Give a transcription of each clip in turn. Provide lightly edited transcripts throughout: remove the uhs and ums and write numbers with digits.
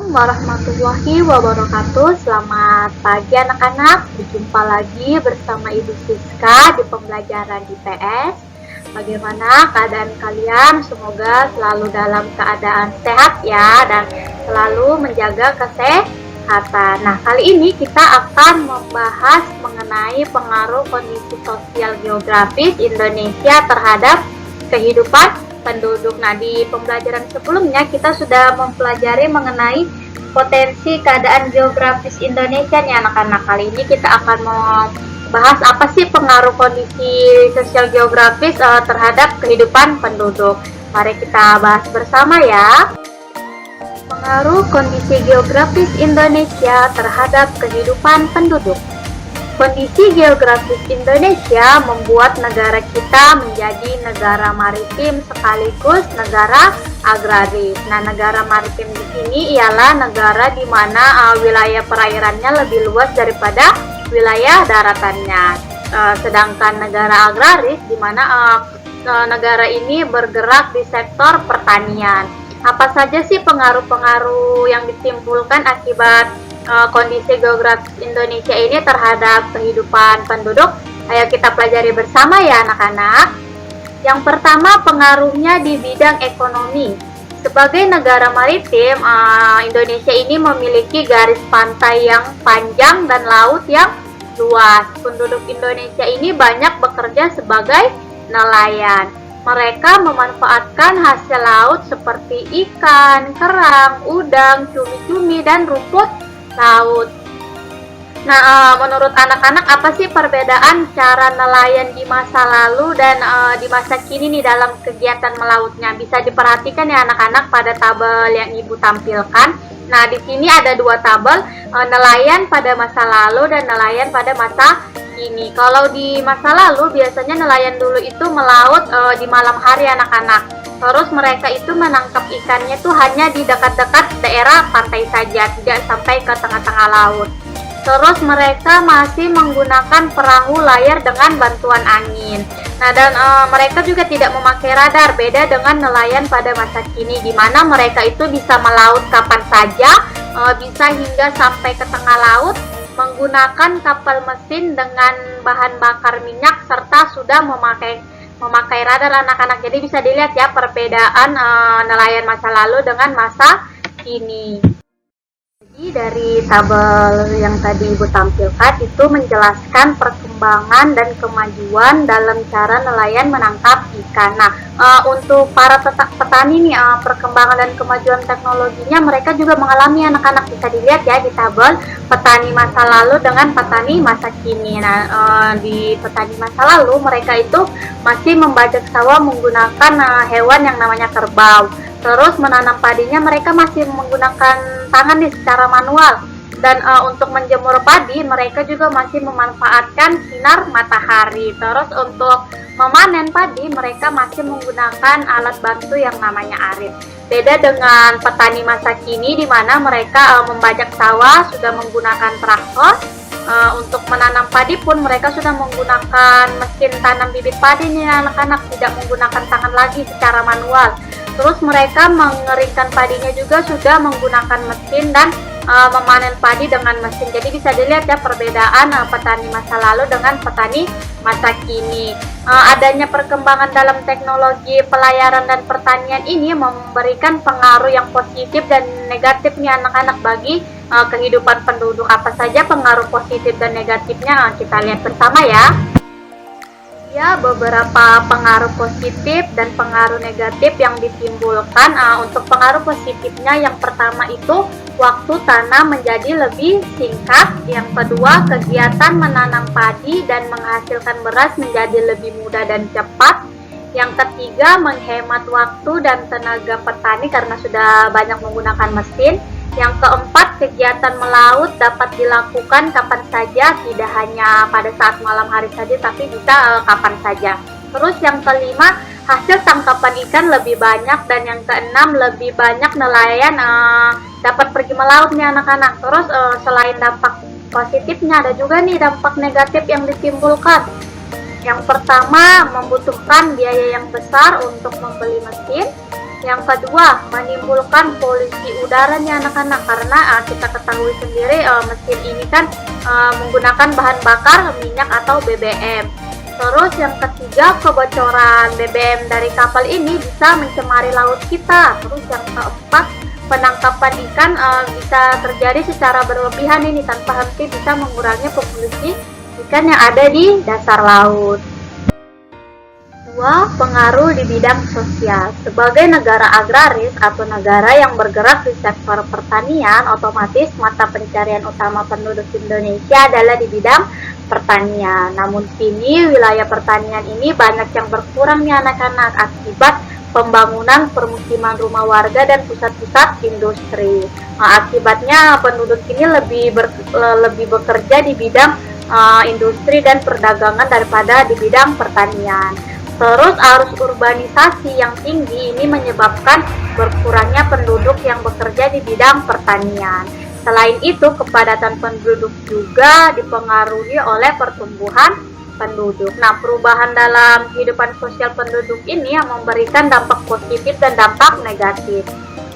Warahmatullahi wabarakatuh. Selamat pagi anak-anak. Berjumpa lagi bersama Ibu Siska di pembelajaran IPS. Bagaimana keadaan kalian? Semoga selalu dalam keadaan sehat ya, dan selalu menjaga kesehatan. Nah, kali ini kita akan membahas mengenai pengaruh kondisi sosial geografis Indonesia terhadap kehidupan penduduk. Nah, di pembelajaran sebelumnya kita sudah mempelajari mengenai potensi keadaan geografis Indonesia nih anak-anak. Kali ini kita akan membahas apa sih pengaruh kondisi sosial geografis terhadap kehidupan penduduk. Mari kita bahas bersama ya. Pengaruh kondisi geografis Indonesia terhadap kehidupan penduduk. Kondisi geografis Indonesia membuat negara kita menjadi negara maritim sekaligus negara agraris. Nah, negara maritim di sini ialah negara di mana wilayah perairannya lebih luas daripada wilayah daratannya. Sedangkan negara agraris di mana negara ini bergerak di sektor pertanian. Apa saja sih pengaruh-pengaruh yang ditimbulkan akibat kondisi geografis Indonesia ini terhadap kehidupan penduduk? Ayo kita pelajari bersama ya anak-anak. Yang pertama, pengaruhnya di bidang ekonomi. Sebagai negara maritim, Indonesia ini memiliki garis pantai yang panjang dan laut yang luas. Penduduk Indonesia ini banyak bekerja sebagai nelayan. Mereka memanfaatkan hasil laut seperti ikan, kerang, udang, cumi-cumi, dan rumput laut. Nah, menurut anak-anak apa sih perbedaan cara nelayan di masa lalu dan di masa kini nih dalam kegiatan melautnya? Bisa diperhatikan ya anak-anak pada tabel yang Ibu tampilkan. Nah, di sini ada dua tabel, nelayan pada masa lalu dan nelayan pada masa kini. Kalau di masa lalu biasanya nelayan dulu itu melaut di malam hari anak-anak. Terus mereka itu menangkap ikannya tuh hanya di dekat-dekat daerah pantai saja, tidak sampai ke tengah-tengah laut. Terus mereka masih menggunakan perahu layar dengan bantuan angin. Nah, dan mereka juga tidak memakai radar, beda dengan nelayan pada masa kini, di mana mereka itu bisa melaut kapan saja, bisa hingga sampai ke tengah laut, menggunakan kapal mesin dengan bahan bakar minyak, serta sudah memakai radar anak-anak. Jadi bisa dilihat ya perbedaan nelayan masa lalu dengan masa kini. Jadi dari tabel yang tadi Ibu tampilkan itu menjelaskan perkembangan dan kemajuan dalam cara nelayan menangkap ikan. Nah, untuk para petani nih, perkembangan dan kemajuan teknologinya mereka juga mengalami anak-anak. Bisa dilihat ya di tabel petani masa lalu dengan petani masa kini. Nah, di petani masa lalu mereka itu masih membajak sawah menggunakan hewan yang namanya kerbau. Terus menanam padinya mereka masih menggunakan tangan nih secara manual. Dan untuk menjemur padi mereka juga masih memanfaatkan sinar matahari. Terus untuk memanen padi mereka masih menggunakan alat bantu yang namanya arit. Beda dengan petani masa kini di mana mereka membajak sawah sudah menggunakan traktor. Untuk menanam padi pun mereka sudah menggunakan mesin tanam bibit padi nih anak-anak, tidak menggunakan tangan lagi secara manual. Terus mereka mengeringkan padinya juga sudah menggunakan mesin dan memanen padi dengan mesin. Jadi bisa dilihat ya perbedaan petani masa lalu dengan petani masa kini. Adanya perkembangan dalam teknologi pelayaran dan pertanian ini memberikan pengaruh yang positif dan negatif nih anak-anak bagi kehidupan penduduk. Apa saja pengaruh positif dan negatifnya kita lihat bersama ya. Ya, beberapa pengaruh positif dan pengaruh negatif yang ditimbulkan. Untuk pengaruh positifnya, yang pertama itu waktu tanam menjadi lebih singkat. Yang kedua, kegiatan menanam padi dan menghasilkan beras menjadi lebih mudah dan cepat. Yang ketiga, menghemat waktu dan tenaga petani karena sudah banyak menggunakan mesin. Yang keempat, kegiatan melaut dapat dilakukan kapan saja, tidak hanya pada saat malam hari saja, tapi bisa kapan saja. Terus yang kelima, hasil tangkapan ikan lebih banyak. Dan yang keenam, lebih banyak nelayan dapat pergi melaut nih anak-anak. Terus selain dampak positifnya, ada juga nih dampak negatif yang ditimbulkan. Yang pertama, membutuhkan biaya yang besar untuk membeli mesin. Yang kedua, menimbulkan polusi udara nih anak-anak, karena kita ketahui sendiri mesin ini kan menggunakan bahan bakar minyak atau BBM. Terus yang ketiga, kebocoran BBM dari kapal ini bisa mencemari laut kita. Terus yang keempat, penangkapan ikan bisa terjadi secara berlebihan ini tanpa henti, bisa mengurangi populasi ikan yang ada di dasar laut. 2. Pengaruh di bidang sosial. Sebagai negara agraris atau negara yang bergerak di sektor pertanian, otomatis mata pencarian utama penduduk Indonesia adalah di bidang pertanian. Namun kini wilayah pertanian ini banyak yang berkurang nih anak-anak akibat pembangunan permukiman rumah warga dan pusat-pusat industri. Akibatnya penduduk ini lebih bekerja di bidang industri dan perdagangan daripada di bidang pertanian. Terus arus urbanisasi yang tinggi ini menyebabkan berkurangnya penduduk yang bekerja di bidang pertanian. Selain itu, kepadatan penduduk juga dipengaruhi oleh pertumbuhan penduduk. Nah, perubahan dalam kehidupan sosial penduduk ini yang memberikan dampak positif dan dampak negatif.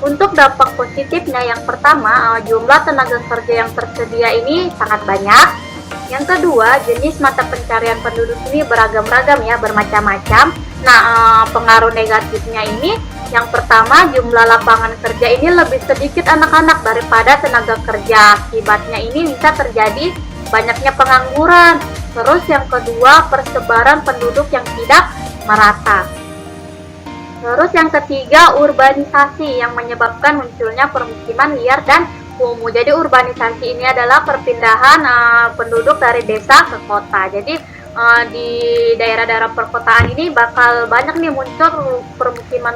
Untuk dampak positifnya, yang pertama, jumlah tenaga kerja yang tersedia ini sangat banyak. Yang kedua, jenis mata pencarian penduduk ini beragam-ragam ya, bermacam-macam. Nah, pengaruh negatifnya ini, yang pertama, jumlah lapangan kerja ini lebih sedikit anak-anak daripada tenaga kerja. Akibatnya ini bisa terjadi banyaknya pengangguran. Terus yang kedua, persebaran penduduk yang tidak merata. Terus yang ketiga, urbanisasi yang menyebabkan munculnya permukiman liar dan kumuh. Jadi urbanisasi ini adalah perpindahan penduduk dari desa ke kota. Jadi di daerah-daerah perkotaan ini bakal banyak nih muncul permukiman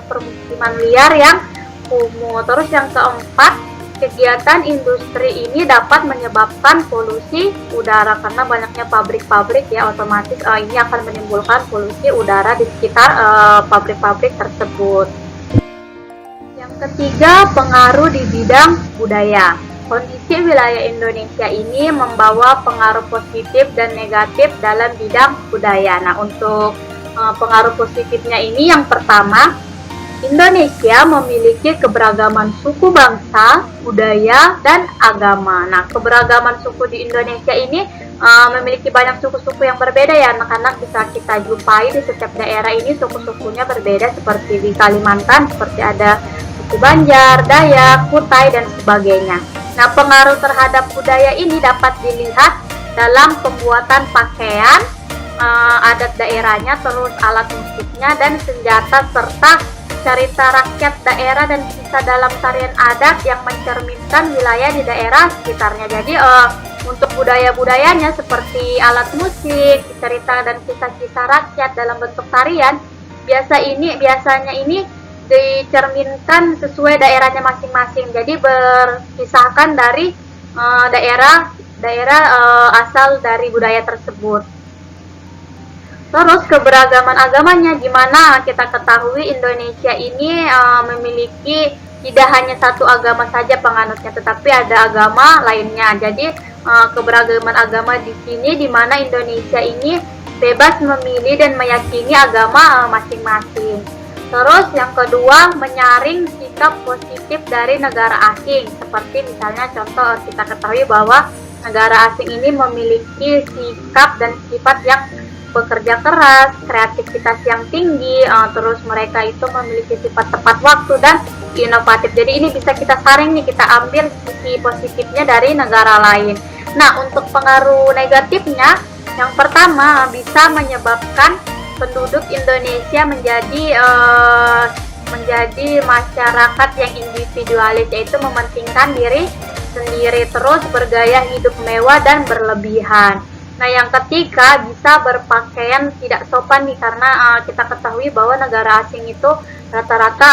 liar yang kumuh. Terus yang keempat, kegiatan industri ini dapat menyebabkan polusi udara karena banyaknya pabrik-pabrik ya, otomatis ini akan menimbulkan polusi udara di sekitar pabrik-pabrik tersebut. Ketiga, pengaruh di bidang budaya. Kondisi wilayah Indonesia ini membawa pengaruh positif dan negatif dalam bidang budaya. Nah, untuk pengaruh positifnya ini, yang pertama, Indonesia memiliki keberagaman suku bangsa, budaya, dan agama. Nah, keberagaman suku di Indonesia ini memiliki banyak suku-suku yang berbeda ya anak-anak, bisa kita jumpai di setiap daerah ini suku-sukunya berbeda, seperti di Kalimantan seperti ada suku Banjar, Dayak, Kutai, dan sebagainya. Nah, pengaruh terhadap budaya ini dapat dilihat dalam pembuatan pakaian, adat daerahnya, terus alat musiknya dan senjata, serta cerita rakyat daerah dan kisah dalam tarian adat yang mencerminkan wilayah di daerah sekitarnya. Jadi untuk budaya-budayanya seperti alat musik, cerita dan kisah-kisah rakyat dalam bentuk tarian, biasanya ini dicerminkan sesuai daerahnya masing-masing. Jadi berkisahkan dari daerah asal dari budaya tersebut. Terus keberagaman agamanya, gimana kita ketahui Indonesia ini memiliki tidak hanya satu agama saja penganutnya, tetapi ada agama lainnya. Jadi keberagaman agama di sini, di mana Indonesia ini bebas memilih dan meyakini agama masing-masing. Terus yang kedua, menyaring sikap positif dari negara asing. Seperti misalnya contoh kita ketahui bahwa negara asing ini memiliki sikap dan sifat yang bekerja keras, kreativitas yang tinggi, terus mereka itu memiliki sifat tepat waktu dan inovatif. Jadi ini bisa kita saring nih, kita ambil sisi positifnya dari negara lain. Nah, untuk pengaruh negatifnya, yang pertama bisa menyebabkan penduduk Indonesia menjadi masyarakat yang individualis, yaitu mementingkan diri sendiri, terus bergaya hidup mewah dan berlebihan. Nah, yang ketiga bisa berpakaian tidak sopan nih, karena kita ketahui bahwa negara asing itu rata-rata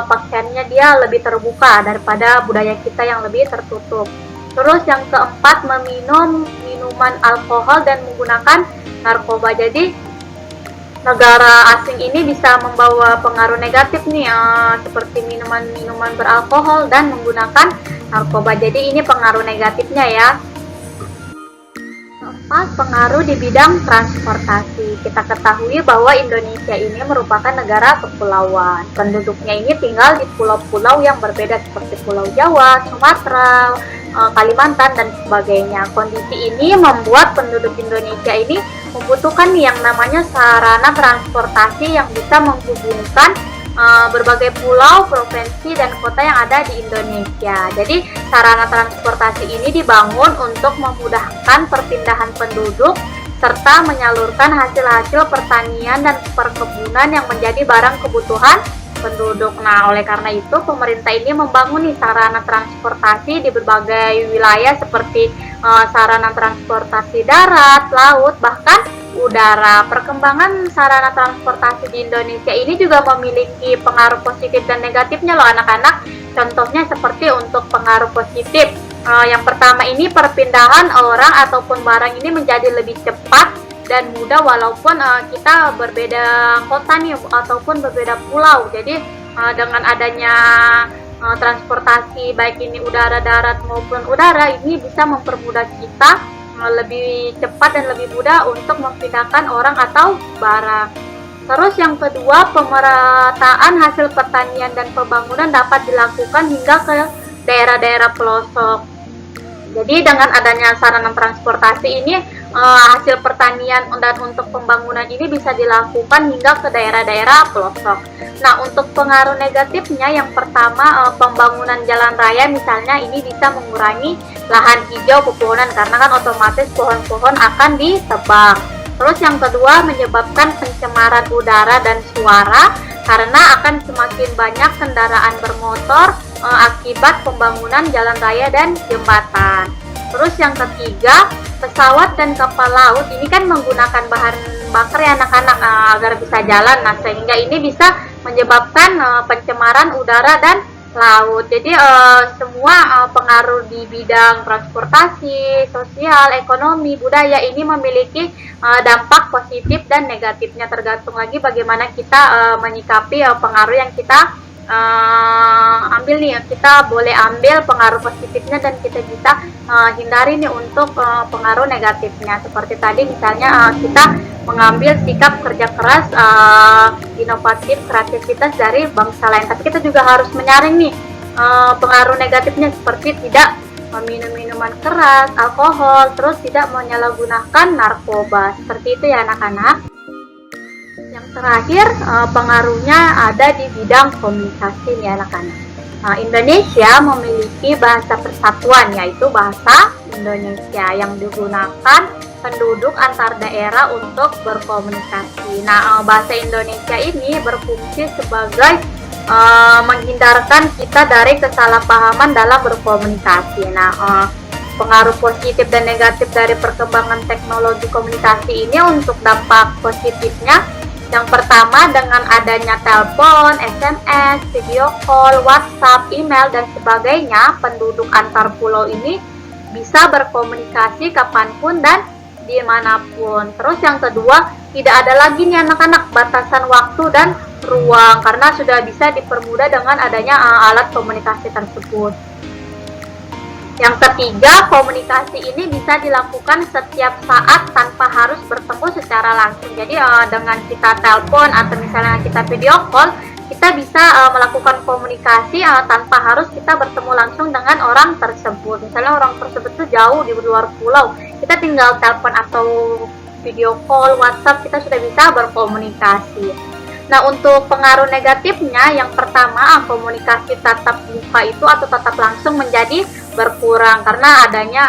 pakaiannya dia lebih terbuka daripada budaya kita yang lebih tertutup. Terus yang keempat, meminum minuman alkohol dan menggunakan narkoba. Jadi negara asing ini bisa membawa pengaruh negatif nih, seperti minuman-minuman beralkohol dan menggunakan narkoba. Jadi ini pengaruh negatifnya ya. Keempat, pengaruh di bidang transportasi. Kita ketahui bahwa Indonesia ini merupakan negara kepulauan. Penduduknya ini tinggal di pulau-pulau yang berbeda seperti Pulau Jawa, Sumatera, Kalimantan, dan sebagainya. Kondisi ini membuat penduduk Indonesia ini membutuhkan yang namanya sarana transportasi yang bisa menghubungkan berbagai pulau, provinsi, dan kota yang ada di Indonesia. Jadi sarana transportasi ini dibangun untuk memudahkan perpindahan penduduk serta menyalurkan hasil-hasil pertanian dan perkebunan yang menjadi barang kebutuhan penduduk. Nah, oleh karena itu pemerintah ini membangun sarana transportasi di berbagai wilayah seperti sarana transportasi darat, laut, bahkan udara. Perkembangan sarana transportasi di Indonesia ini juga memiliki pengaruh positif dan negatifnya loh anak-anak. Contohnya seperti untuk pengaruh positif, yang pertama ini perpindahan orang ataupun barang ini menjadi lebih cepat dan mudah walaupun kita berbeda kota nih ataupun berbeda pulau. Jadi dengan adanya transportasi baik ini udara, darat maupun udara, ini bisa mempermudah kita lebih cepat dan lebih mudah untuk memindahkan orang atau barang. Terus yang kedua, pemerataan hasil pertanian dan pembangunan dapat dilakukan hingga ke daerah-daerah pelosok. Jadi dengan adanya sarana transportasi ini, hasil pertanian dan untuk pembangunan ini bisa dilakukan hingga ke daerah-daerah pelosok. Nah, untuk pengaruh negatifnya, yang pertama pembangunan jalan raya misalnya ini bisa mengurangi lahan hijau pepohonan karena kan otomatis pohon-pohon akan ditebang. Terus yang kedua, menyebabkan pencemaran udara dan suara karena akan semakin banyak kendaraan bermotor akibat pembangunan jalan raya dan jembatan. Terus yang ketiga, pesawat dan kapal laut ini kan menggunakan bahan bakar ya anak-anak agar bisa jalan. Nah, sehingga ini bisa menyebabkan pencemaran udara dan laut. Jadi semua pengaruh di bidang transportasi, sosial, ekonomi, budaya ini memiliki dampak positif dan negatifnya, tergantung lagi bagaimana kita menyikapi pengaruh yang kita ambil nih. Kita boleh ambil pengaruh positifnya dan kita bisa hindari nih untuk pengaruh negatifnya. Seperti tadi misalnya kita mengambil sikap kerja keras, inovatif, kreativitas dari bangsa lain. Tapi kita juga harus menyaring nih pengaruh negatifnya seperti tidak meminum minuman keras, alkohol, terus tidak menyalahgunakan narkoba. Seperti itu ya anak-anak. Yang terakhir, pengaruhnya ada di bidang komunikasi nih anak-anak. Indonesia memiliki bahasa persatuan, yaitu bahasa Indonesia yang digunakan penduduk antar daerah untuk berkomunikasi. Nah, bahasa Indonesia ini berfungsi sebagai menghindarkan kita dari kesalahpahaman dalam berkomunikasi. Nah, pengaruh positif dan negatif dari perkembangan teknologi komunikasi ini, untuk dampak positifnya, yang pertama dengan adanya telepon, SMS, video call, WhatsApp, email, dan sebagainya, penduduk antar pulau ini bisa berkomunikasi kapanpun dan dimanapun. Terus yang kedua, tidak ada lagi nih anak-anak batasan waktu dan ruang karena sudah bisa dipermudah dengan adanya alat komunikasi tersebut. Yang ketiga, komunikasi ini bisa dilakukan setiap saat tanpa harus bertemu secara langsung. Jadi dengan kita telepon atau misalnya kita video call, kita bisa melakukan komunikasi tanpa harus kita bertemu langsung dengan orang tersebut. Misalnya orang tersebut itu jauh di luar pulau, kita tinggal telepon atau video call, WhatsApp, kita sudah bisa berkomunikasi. Nah, untuk pengaruh negatifnya, yang pertama, komunikasi tatap muka itu atau tatap langsung menjadi berkurang karena adanya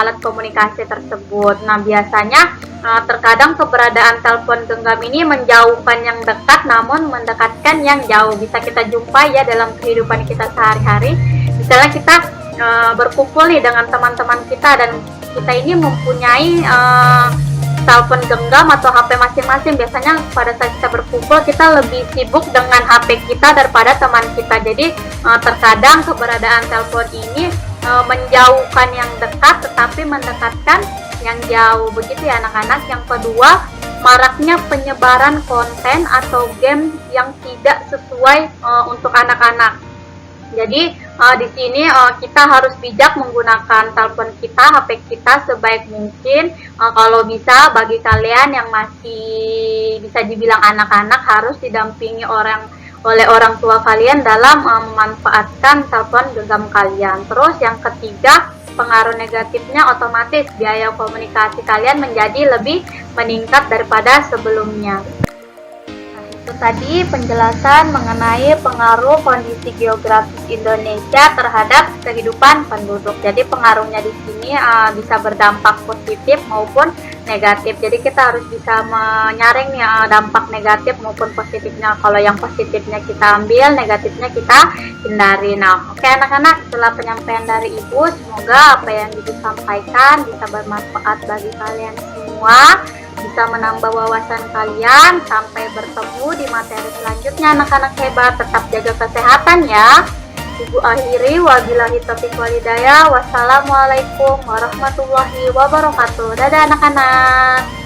alat komunikasi tersebut. Nah, biasanya terkadang keberadaan telepon genggam ini menjauhkan yang dekat namun mendekatkan yang jauh. Bisa kita jumpai ya dalam kehidupan kita sehari-hari. Misalnya kita berkumpul nih dengan teman-teman kita dan kita ini mempunyai telepon genggam atau HP masing-masing. Biasanya pada saat kita berkumpul, kita lebih sibuk dengan HP kita daripada teman kita. Jadi terkadang keberadaan telepon ini menjauhkan yang dekat tetapi mendekatkan yang jauh. Begitu ya anak-anak. Yang kedua, maraknya penyebaran konten atau game yang tidak sesuai untuk anak-anak. Jadi Di sini kita harus bijak menggunakan telepon kita, HP kita sebaik mungkin. Kalau bisa, bagi kalian yang masih bisa dibilang anak-anak, harus didampingi oleh orang tua kalian dalam memanfaatkan telepon genggam kalian. Terus yang ketiga, pengaruh negatifnya otomatis biaya komunikasi kalian menjadi lebih meningkat daripada sebelumnya. Nah, itu tadi penjelasan mengenai pengaruh kondisi geografis Indonesia terhadap kehidupan penduduk. Jadi pengaruhnya di sini bisa berdampak positif maupun negatif. Jadi kita harus bisa menyaring nih dampak negatif maupun positifnya. Kalau yang positifnya kita ambil, negatifnya kita hindari. Nah, oke anak-anak, itulah penyampaian dari Ibu. Semoga apa yang Ibu sampaikan bisa bermanfaat bagi kalian semua, bisa menambah wawasan kalian. Sampai bertemu di materi selanjutnya anak-anak hebat. Tetap jaga kesehatan ya. Ibu akhiri, wabillahi taufiq walhidayah. Wassalamualaikum warahmatullahi wabarakatuh. Dadah anak-anak.